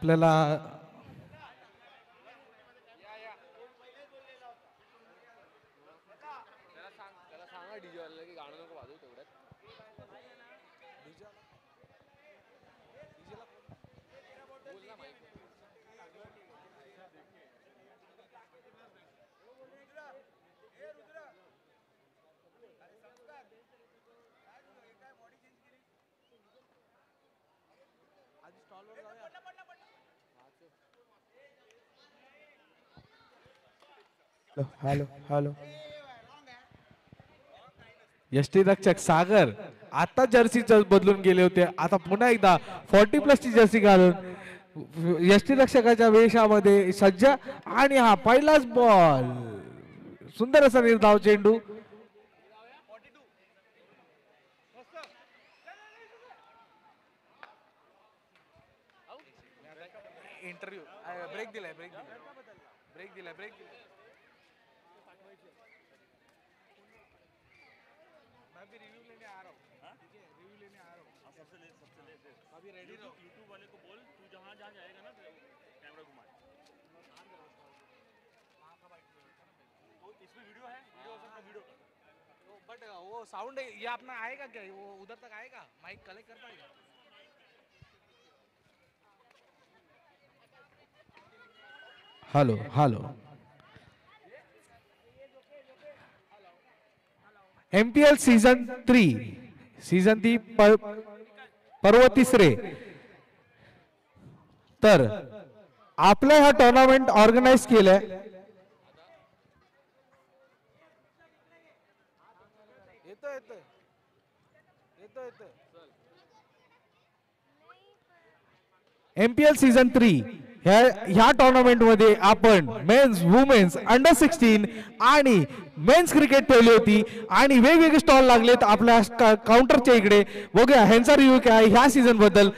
आपल्याला hello hello यष्टी रक्षक सागर आता जर्सी बदलून गेले होते, आता पुन्हा एकदा 40+ ची जर्सी घालून यष्टी रक्षकाच्या वेशामध्ये सज्ज आणि हा पहिलाच बॉल सुंदर असा निर्धाव चेंडू इंटरव्यू ब्रेक दिलाय ब्रेक दिलाय ब्रेक दिलाय मैं भी रिव्यू लेने आ रहा हूँ ठीक है रिव्यू लेने आ रहा हूँ सबसे ले अभी रेडी रहो यूट्यूब वाले को बोल तू जहाँ जहाँ जाएगा ना कैमरा घुमा तो इसमें वीडियो है वीडियो हो सकता वीडियो बट वो साउंड ये अपना आएगा क्या वो उधर तक आएगा माइक कलेक्ट कर पाएगा hello hello MPL season 3 season 3 पर्व तिसरे तर आपलं हा टुर्नामेंट ऑर्गनाइज केलंय MPL सीझन 3 ह्या टुर्नामेंट मध्ये आपण मेन्स वुमेन्स अंडर 16 आणि मेन्स क्रिकेट ठेवली होती आणि वेगवेगळे स्टॉल लागलेत आपल्या काउंटरच्या इकडे. बघूया ह्यांचा रिव्ह्यू काय ह्या सीझन बद्दल.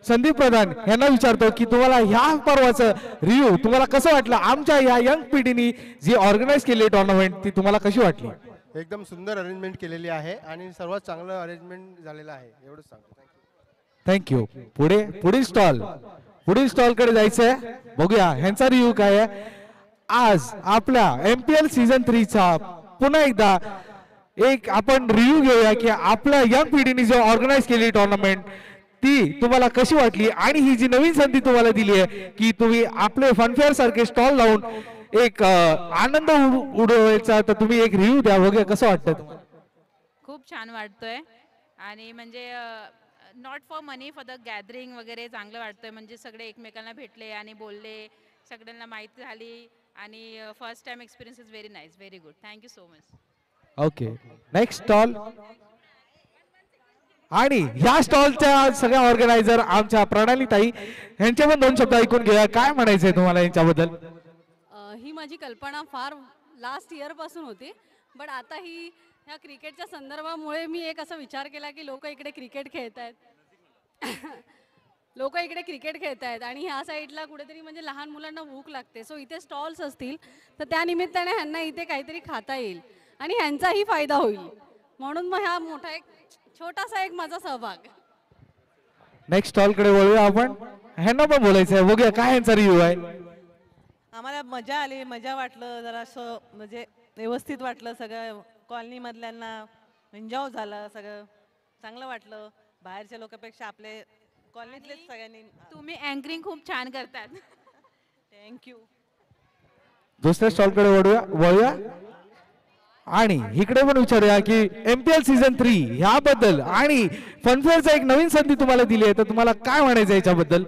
संदीप प्रधान यांना विचारतो की तुम्हाला ह्या पर्वाचं रिव्ह्यू तुम्हाला कसं वाटलं, आमच्या ह्या यंग पिढीने जी ऑर्गनाइज केली टुर्नामेंट ती तुम्हाला कशी वाटली. एकदम सुंदर अरेंजमेंट केलेली आहे आणि सर्वात चांगलं अरेंजमेंट झालेलं आहे एवढंच सांगतो. थँक्यू. पुढील स्टॉल कडे जायचंय. बघूया ह्यांचा रिव्ह्यू काय आहे. आज आपल्या MPL सीझन 3 चा पुन्हा एकदा एक आपण रिव्ह्यू घेऊया की आपल्या यंग पिढीने जो ऑर्गनाइज केली टुर्नामेंट ती तुम्हाला कशी वाटली आणि ही जी नवीन संधी तुम्हाला दिली आहे की तुम्ही आपले फनफेअर सारखे स्टॉल लावून एक आनंद उडवायचा, तर तुम्ही एक रिव्ह्यू द्या. बघूया कसं वाटतं तुम्हाला. खूप छान वाटतोय आणि म्हणजे not for money for the gathering वगैरे चांगलं वाटतंय. म्हणजे सगळे एकमेकांना भेटले आणि बोलले, सगळ्यांना माहिती झाली आणि first time experience is very nice, very good. Thank you so much. Okay next stall. आणि ह्या स्टॉलच्या सगळ्या ऑर्गनायझर आमच्या प्रणाली ताई यांचे पण दोन शब्द ऐकून घ्या. काय म्हणायचंय तुम्हाला यांच्याबद्दल. ही माझी कल्पना फार लास्ट इयर पासून होती, बट आता ही ह्या क्रिकेटच्या संदर्भामुळे मी एक असा विचार केला की लोक इकडे क्रिकेट खेळत आहेत आणि ह्या साईडला कुठेतरी म्हणजे लहान मुलांना भूक लागते. सो इथे स्टॉल्स असतील तर त्या निमित्ताने ह्यांना इथे काहीतरी खाता येईल आणि ह्यांचाही फायदा होईल, म्हणून मग हा मोठा एक छोटासा एक माझा सहभाग. नेक्स्ट स्टॉल कडे वळूया आपण. ह्यांना पण बोलायचंय. बघूया काय ह्यांचा रिव्ह्यू आहे. आम्हाला मजा आली, मजा वाटलं, जरा असं म्हणजे व्यवस्थित वाटलं, सगळं कॉलनी मधल्यांना एन्जॉय झालं, सगळं चांगलं वाटलं. बाहेरच्या लोकांपेक्षा आपले कॉलनीतलेच सगळ्यांनी. तुम्ही अँकरिंग खूप छान करतात. थँक्यू. दुसऱ्या स्टॉल कडे वळूया आणि इकडे पण विचारूया की MPL सीझन 3 ह्याबद्दल आणि फनफेअरचा एक नवीन संधी तुम्हाला दिली आहे, तर तुम्हाला काय म्हणायचं याच्याबद्दल.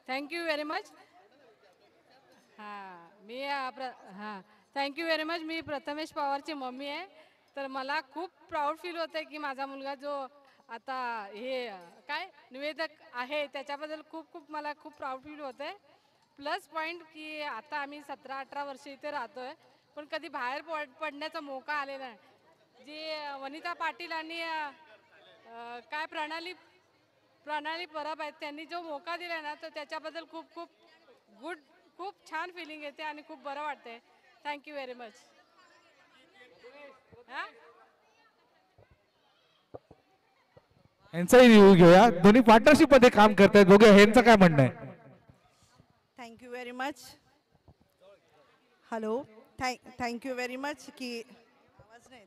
Thank you very much. Thank you very much. मी प्रथमेश पवारची मम्मी आहे, तर मला खूप प्राऊड फील होतं की माझा मुलगा जो आता हे काय निवेदक आहे त्याच्याबद्दल मला खूप प्राऊड फील होतंय. प्लस पॉईंट की आता आम्ही 17-18 वर्ष इथे राहतोय, पण कधी बाहेर पडण्याचा मौका आलेला नाही. जी वनिता पाटील आणि काय प्रणाली परब आहेत त्यांनी जो मौका दिला ना, तर त्याच्याबद्दल खूप छान फिलिंग येते आणि खूप बरं वाटतंय. Thank you very much. यांचाही रिव्ह्यू घेऊया. दोन्ही पार्टनरशिप मध्ये काम करतायत, बघूया ह्यांचं काय म्हणणं आहे. Thank you very much. Hello, thank you very much की आवाज नाही.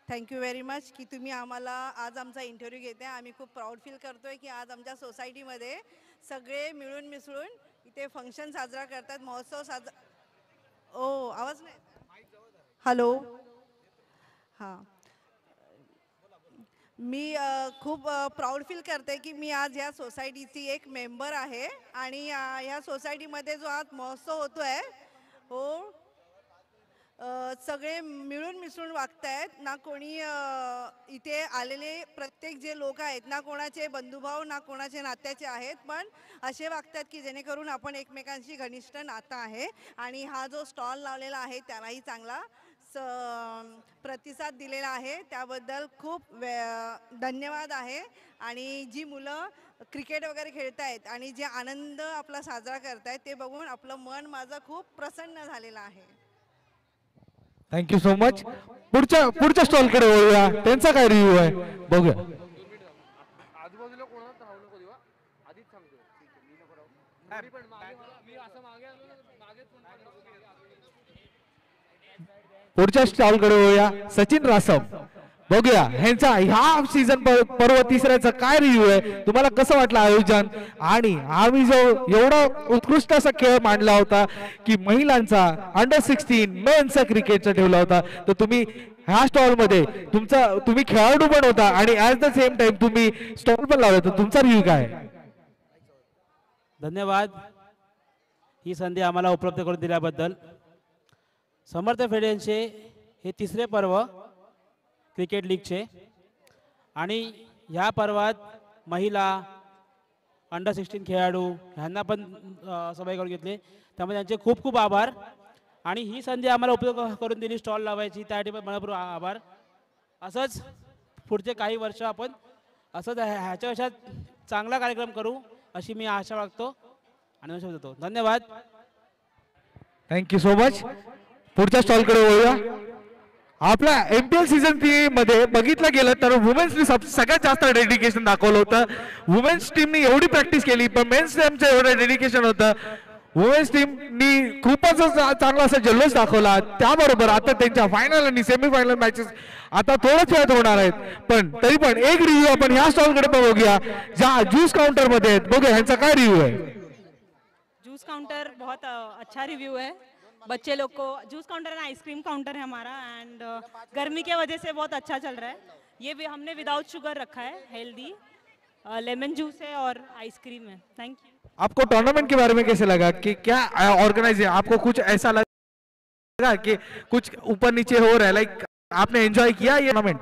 थँक्यू व्हेरी मच की तुम्ही आम्हाला आज आमचा इंटरव्ह्यू घेते. आम्ही खूप प्राऊड फील करतोय की आज आमच्या सोसायटीमध्ये सगळे मिळून मिसळून इथे फंक्शन साजरा करतात, महोत्सव साजरा. ओ आवाज नाही. हॅलो, हां, मी खूप प्राऊड फील करते की मी आज ह्या सोसायटीची एक मेंबर आहे आणि ह्या सोसायटीमध्ये जो आज महोत्सव होतो आहे, हो, सगळे मिळून मिसळून वागतायत ना. कोणी इथे आलेले प्रत्येक जे लोक आहेत ना कोणाचे बंधुभाव ना कोणाचे नात्याचे आहेत, पण असे वागतात की जेणेकरून आपण एकमेकांशी घनिष्ठ नातं आहे. आणि हा जो स्टॉल लावलेला आहे त्यालाही चांगला प्रतिसाद दिलेला आहे, त्याबद्दल खूप धन्यवाद आहे. आणि जी मुलं क्रिकेट वगैरे खेळतायत आणि जे आनंद आपला साजरा करतायत ते बघून आपलं मन माझं खूप प्रसन्न झालेलं आहे. Thank you so much. पुढच्या स्टॉल कडे वळूया, त्यांचा काय रिव्ह्यू आहे बघूया. आजूबाजूला कोणाला राहू नको देवा, आधीच सांगतो. मी नको राहू, पण मी असं मागे आलो ना, मागेच पुढच्या स्टॉल कडे वळूया. सचिन रासम, बघूया ह्यांचा ह्या सीझन पर्व तिसऱ्याचा काय रिव्ह्यू आहे. तुम्हाला कसं वाटलं आयोजन, आणि आम्ही जो एवढा उत्कृष्ट असा खेळ मांडला होता की महिलांचा अंडर-16 मेन्सचा क्रिकेटचा ठेवला होता, तर तुम्ही ह्या स्टॉल मध्ये तुम्ही खेळाडू पण होता आणि ऍट द सेम टाइम तुम्ही स्टॉल पण लावला, तर तुमचा रिव्ह्यू काय. धन्यवाद ही संधी आम्हाला उपलब्ध करून दिल्याबद्दल. समर्थ फेडरेशनचे हे तिसरे पर्व क्रिकेट लीगचे, आणि ह्या पर्वात महिला अंडर-16 खेळाडू ह्यांना पण सहभागी करून घेतले, त्यामुळे त्यांचे खूप खूप आभार. आणि ही संधी आम्हाला उपलब्ध करून दिली स्टॉल लावायची, त्यासाठी पण मनपूर्वक आभार. असंच पुढचे काही वर्ष आपण असंच ह्याच्या चांगला कार्यक्रम करू अशी मी आशा बाळगतो आणि देतो. धन्यवाद. Thank you so much. पुढच्या स्टॉल कडे वळूया. आपल्या MPL सीझन 3 मध्ये बघितलं गेलं तर वुमेन्सनी सगळ्यात जास्त डेडिकेशन दाखवलं होतं. वुमेन्स टीमनी एवढी प्रॅक्टिस केली, पण मेन्स टीमचं एवढं डेडिकेशन होतं. वुमेन्स टीमनी खूपच चांगला असा जल्लोष दाखवला. त्याबरोबर आता त्यांच्या फायनल आणि सेमीफायनल मॅचेस आता थोड्याच वेळात होणार आहेत, पण तरी पण एक रिव्ह्यू आपण ह्या स्टॉल कडे पण बघूया ज्या ज्यूस काउंटर मध्ये आहेत. बघूया ह्यांचा काय रिव्ह्यू आहे. जूस काउंटर बहुत अच्छा रिव्यू है. बच्चे लोग को juice counter end ice cream counter है हमारा, एंड गर्मी के वजह से बहुत अच्छा चल रहा है. ये भी हमने विदाउट शुगर रखा है, हेल्दी लेमन जूस है और आइसक्रीम है. Thank you. आपको टूर्नामेंट के बारे में कैसे लगा कि क्या ऑर्गेनाइज है, आपको कुछ ऐसा लगा कि कुछ ऊपर नीचे हो रहा है, लाइक आपने एंजॉय किया ये टूर्नामेंट.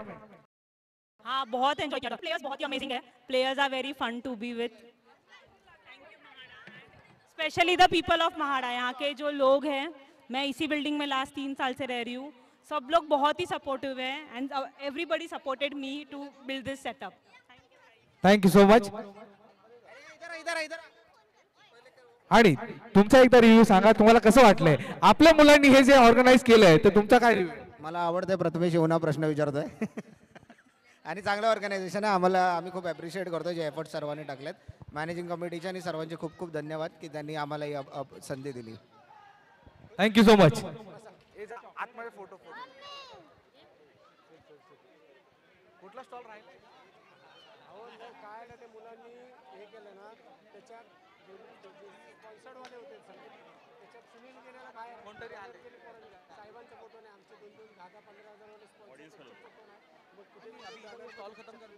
हाँ, बहुत एंजॉय किया. प्लेयर्स बहुत ही अमेजिंग है. Players are very fun to be with. Specially the people of Mahada. यहाँ के जो लोग हैं, मैं इसी बिल्डिंग में लास्ट 3 साल से रह रही हूँ, सब लोग बहुत ही सपोर्टिव हैं and everybody supported me to build this setup. Thank you so much. आणि तुमचा एकदा रिव्ह्यू सांगा, तुम्हाला कसं वाटलंय आपल्या मुलांनी हे जे ऑर्गनाइज केलंय, तर तुमचा काय रिव्ह्यू. मला आवडतंय प्रथमेश येऊन प्रश्न विचारतोय आणि चांगलं ऑर्गनायझेशन आहे. आम्ही खूप ॲप्रिशिएट करतो जे एफर्ट सर्वांनी टाकलेत. मॅनेजिंग कमिटीचे आणि सर्वांचे खूप खूप धन्यवाद की त्यांनी आम्हाला ही संधी दिली. Thank you so much. आतमध्ये फोटो कुठला स्टॉल राहिला. काय ना ते मुलांनी हे केलं ना, त्याच्यात कॉन्सर्टवाले होते सगळे, त्याच्यात सुनील गेलेला बाहेर कोणतरी आले, साहेबांचा फोटो नाही, आमचे 2-2, 10-15 वाले स्टॉल खत्म कर.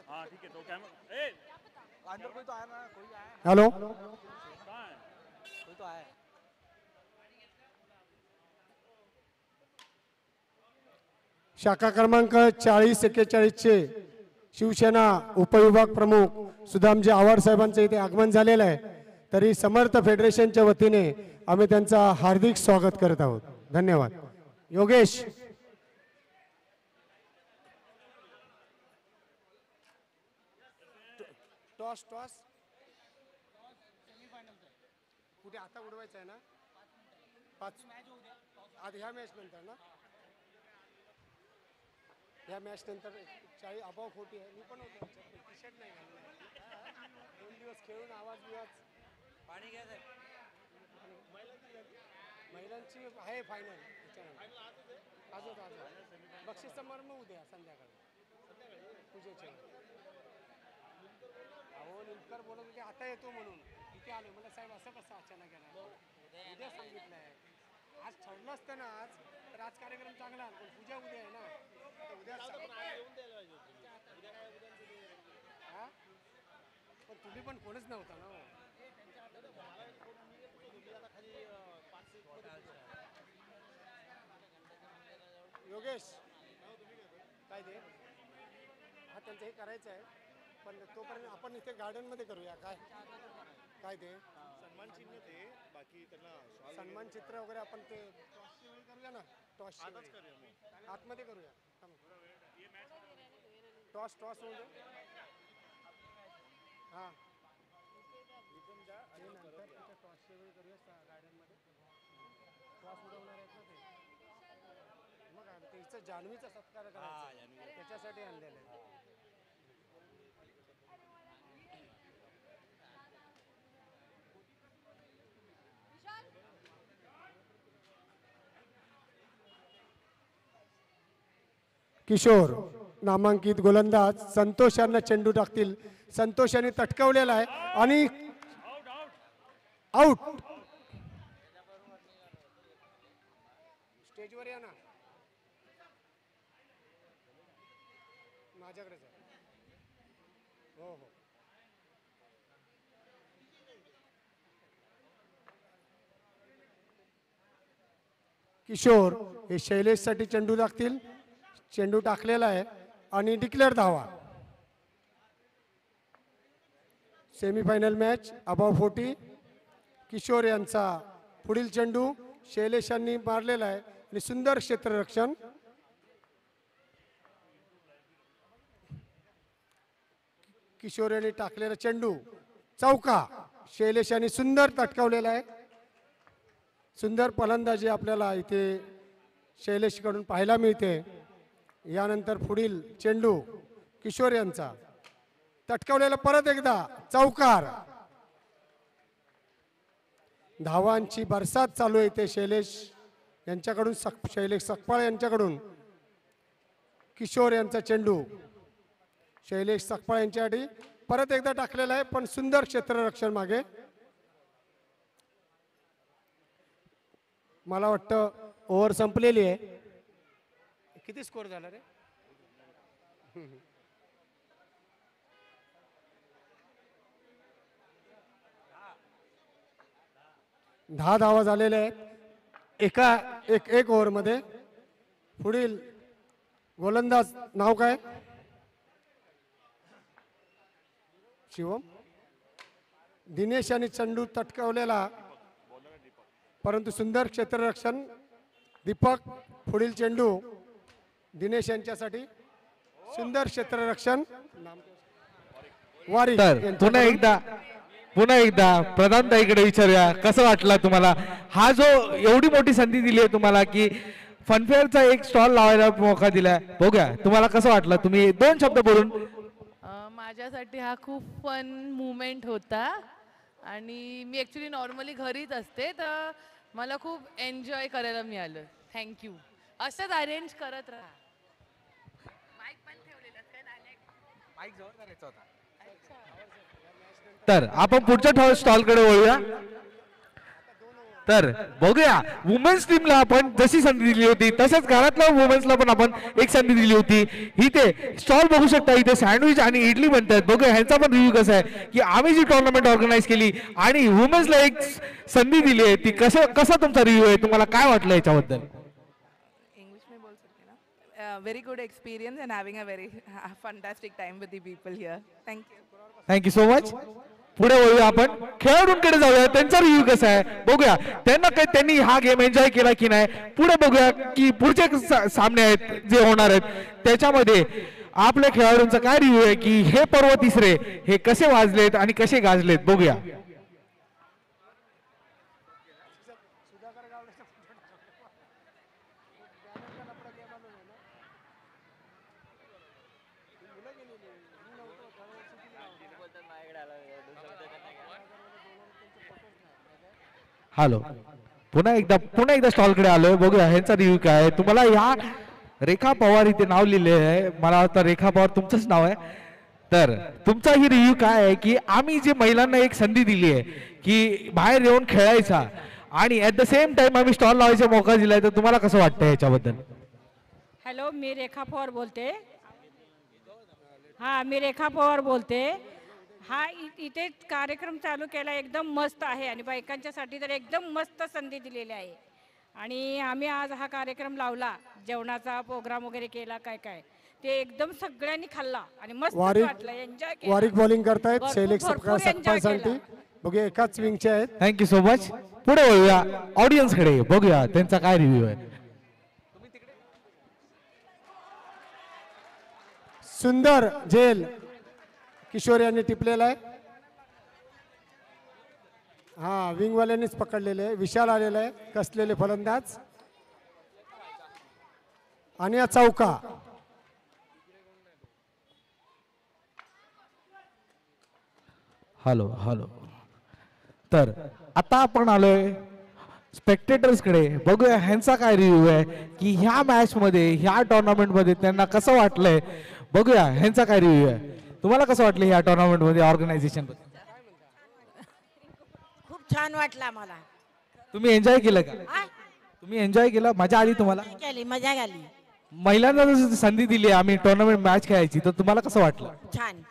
हाँ ठीक है. तो कैमरा अंदर कोई तो आया ना, कोई आया. हॅलो, कोई तो आया. शाखा क्रमांक 40-41चे शिवसेना उपविभाग प्रमुख सुदामजी आव्हाड साहेबांचं इथे आगमन झालेलं आहे. तरी समर्थ फेडरेशनच्या वतीने आम्ही त्यांचा हार्दिक स्वागत करत आहोत. धन्यवाद. योगेश. टॉस कुठे आता उडवायचं आहे ना, 5 आज ह्या मॅच नंतर ना. या मॅच नंतर 40 अबाव 40 आहे. मी पण होतो टी शर्ट नाही घालला. 2 दिवस खेळून आवाज बिवाज. पाणी घ्या साहेब. महिलांची आहे फायनल. आजच बक्षीस समारंभ उद्या संध्याकाळी पूजेचे. अहो निमकर बोलत होते आता येतो म्हणून इथे आलो. मला साहेब असं कसं अचानक येणार? उद्या सांगितलंय. आज ठरलं असतं ना आज तर आज कार्यक्रम चांगला पण पूजा उद्या आहे ना. उद्या हा पण तुम्ही पण कोणच नव्हता ना. योगेश काय ते हा त्यांचं हे करायचं आहे पण तोपर्यंत आपण इथे गार्डनमध्ये करूया. काय काय ते सन्मान चिन्ह ते बाकी त्यांना सन्मान चित्र वगैरे आपण ते टॉसची वेळी करूया ना. टॉसची वेळी आतमध्ये करूया. टॉस टॉस होऊ दे. हां इथून जा आणि नंतर तिथे टॉसची वेळी करूया गार्डनमध्ये. टॉस उडवणार आहेत ना ते. मग तिचं जान्हवीचा सत्कार करायचा त्याच्यासाठी आणलेलं आहे. किशोर नामांकित गोलंदाज संतोष यांना चेंडू टाकतील. संतोष यांनी तटकवलेला आहे आणि आउट. स्टेजवर या ना. माझ्याकडेच आहे. हो हो किशोर हे शैलेशसाठी चेंडू टाकतील. चेंडू टाकलेला आहे आणि डिक्लेअर धावा. Semifinal match above 40. किशोर यांचा पुढील चेंडू शैलेशांनी मारलेला आहे आणि सुंदर क्षेत्ररक्षण. किशोर यांनी टाकलेला चेंडू चौका. शैलेशांनी सुंदर तटकावलेला आहे. सुंदर फलंदाजी आपल्याला इथे शैलेशकडून पाहायला मिळते. यानंतर पुढील चेंडू किशोर यांचा तटकावलेला परत एकदा चौकार. धावांची बरसात चालू आहे इथे शैलेश यांच्याकडून. शैलेश सकपाळ यांच्याकडून किशोर यांचा चेंडू शैलेश सकपाळ यांच्यासाठी परत एकदा टाकलेला आहे पण सुंदर क्षेत्ररक्षण मागे. मला वाटतं ओव्हर संपलेली आहे. किती स्कोर झाला रे? 10 धावा झालेल्या आहेत एक ओव्हरमध्ये. पुढील गोलंदाज नाव काय? शिवम. दिनेश यांनी चेंडू तटकावलेला परंतु सुंदर क्षेत्ररक्षण. दीपक पुढील चेंडू दिनेश यांच्यासाठी सुंदर क्षेत्ररक्षण. वारी. पुन्हा एकदा प्रधानताईकडे विचारूया कसं वाटलं तुम्हाला हा जो एवढी मोठी संधी दिली आहे तुम्हाला की फनफेअरचा एक स्टॉल लावायला मौका दिलाय. बघूया तुम्हाला कसं वाटलं. तुम्ही 2 शब्द बोलून. माझ्यासाठी हा खूप फन मुवमेंट होता आणि मी ॲक्च्युली नॉर्मली घरीच असते तर मला खूप एन्जॉय करायला मिळालं. थँक्यू. असंच अरेंज करत राहा. माईक पण ठेवलेलं माईक जवळ करायचा होता. तर आपण पुढच्या स्टॉलकडे वळूया. तर बघूया वुमेन्स टीमला आपण जशी संधी दिली होती तसंच घरातल्या वुमेन्सला पण आपण एक संधी दिली होती. इथे स्टॉल बघू शकता. इथे सँडविच आणि इडली बनतात. बघूया ह्यांचा पण रिव्ह्यू कसा आहे की आम्ही जी टुर्नामेंट ऑर्गनाईज केली आणि वुमेन्सला एक संधी दिली आहे ती कसा तुमचा रिव्ह्यू आहे. तुम्हाला काय वाटलं याच्याबद्दल? इंग्लिश में बोल सकते ना. Very good experience and having a very fantastic time with the people here. Thank you so much. पुढे वळूया आपण खेळाडूंकडे जाऊया. त्यांचा रिव्ह्यू कसा आहे बघूया. त्यांनी हा गेम एन्जॉय केला की नाही. पुढे बघूया की पुढचे सामने आहेत जे होणार आहेत त्याच्यामध्ये आपल्या खेळाडूंचा काय रिव्ह्यू आहे की हे पर्व तिसरे हे कसे वाजलेत आणि कसे गाजलेत. बघूया. हॅलो, पुन्हा एकदा स्टॉलकडे आलोय. बघूया ह्यांचा रिव्ह्यू काय आहे. तुम्हाला ह्या रेखा पवार इथे नाव लिहिले आहे, मला वाटतं रेखा पवार तुमचंच नाव आहे. तर तुमचा ही रिव्ह्यू काय आहे की आम्ही जे महिलांना एक संधी दिली आहे की बाहेर येऊन खेळायचा आणि ॲट द सेम टाइम आम्ही स्टॉल लावायचा मौका दिलाय, तर तुम्हाला कसं वाटतं याच्याबद्दल? हॅलो, मी रेखा पवार बोलते. हां, मी रेखा पवार बोलते. हा इथे कार्यक्रम चालू केला एकदम मस्त आहे आणि बायकांच्यासाठी तर एकदम मस्त संधी दिलेली आहे. आणि आम्ही आज हा कार्यक्रम लावला, जेवणाचा प्रोग्राम वगैरे केला, काय काय ते एकदम सगळ्यांनी खाल्ला आणि मस्त वाटलं, एन्जॉय केला. वारिक बॉलिंग करतायत शैलेश भरपूर enjoy साठी. बघूया एकाच विंगचे आहेत. Thank you so much. पुढे वळूया ऑडियन्सकडे, बघूया त्यांचा काय रिव्ह्यू आहे. सुंदर झेल किशोर यांनी टिपलेला आहे. हा, विंगवाल्यांनीच पकडलेले आहे. विशाल आलेला आहे, कसलेले फलंदाज आणि या चौका. Hello hello. तर आता आपण आलोय स्पेक्टेटर्सकडे. बघूया ह्यांचा काय रिव्ह्यू आहे की ह्या मॅच मध्ये, ह्या टुर्नामेंट मध्ये त्यांना कसं वाटलंय. बघूया ह्यांचा काय रिव्ह्यू आहे. तुम्हाला कसं वाटलं ह्या टुर्नामेंट मध्ये ऑर्गनायझेशन? खूप छान वाटलं आम्हाला. तुम्ही एन्जॉय केलं का? तुम्ही एन्जॉय केलं? मजा आली तुम्हाला? केली, मजा आली. महिलांना जर संधी दिली आम्ही टुर्नामेंट मॅच खेळायची, तर तुम्हाला कसं वाटलं? छान.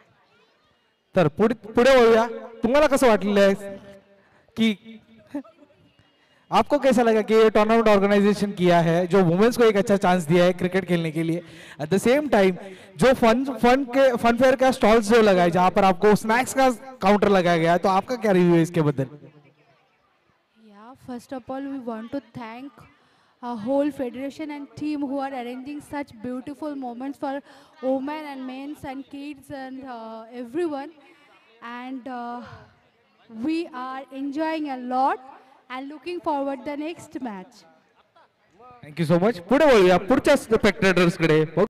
तर पुढे वळूया. तुम्हाला कसं वाटलेलं आहे कि आपको कैसा लगा कि ये टूर्नामेंट ऑर्गेनाइजेशन किया है, जो वुमेन्स को एक अच्छा चांस दिया है क्रिकेट खेलने के लिए, एट द सेम टाइम जो फन फेयर का स्टॉल्स जो लगाए जहां पर आपको स्नैक्स का काउंटर लगाया गया है, तो आपका क्या रिव्यू है इसके बदल? Yeah, first of all, we want to thank our whole federation and team who are arranging such beautiful moments for women and men and kids and everyone. And we are enjoying a lot and looking forward the next match. Thank you so much. पुढे वळूया पुढच्या spectators कडे.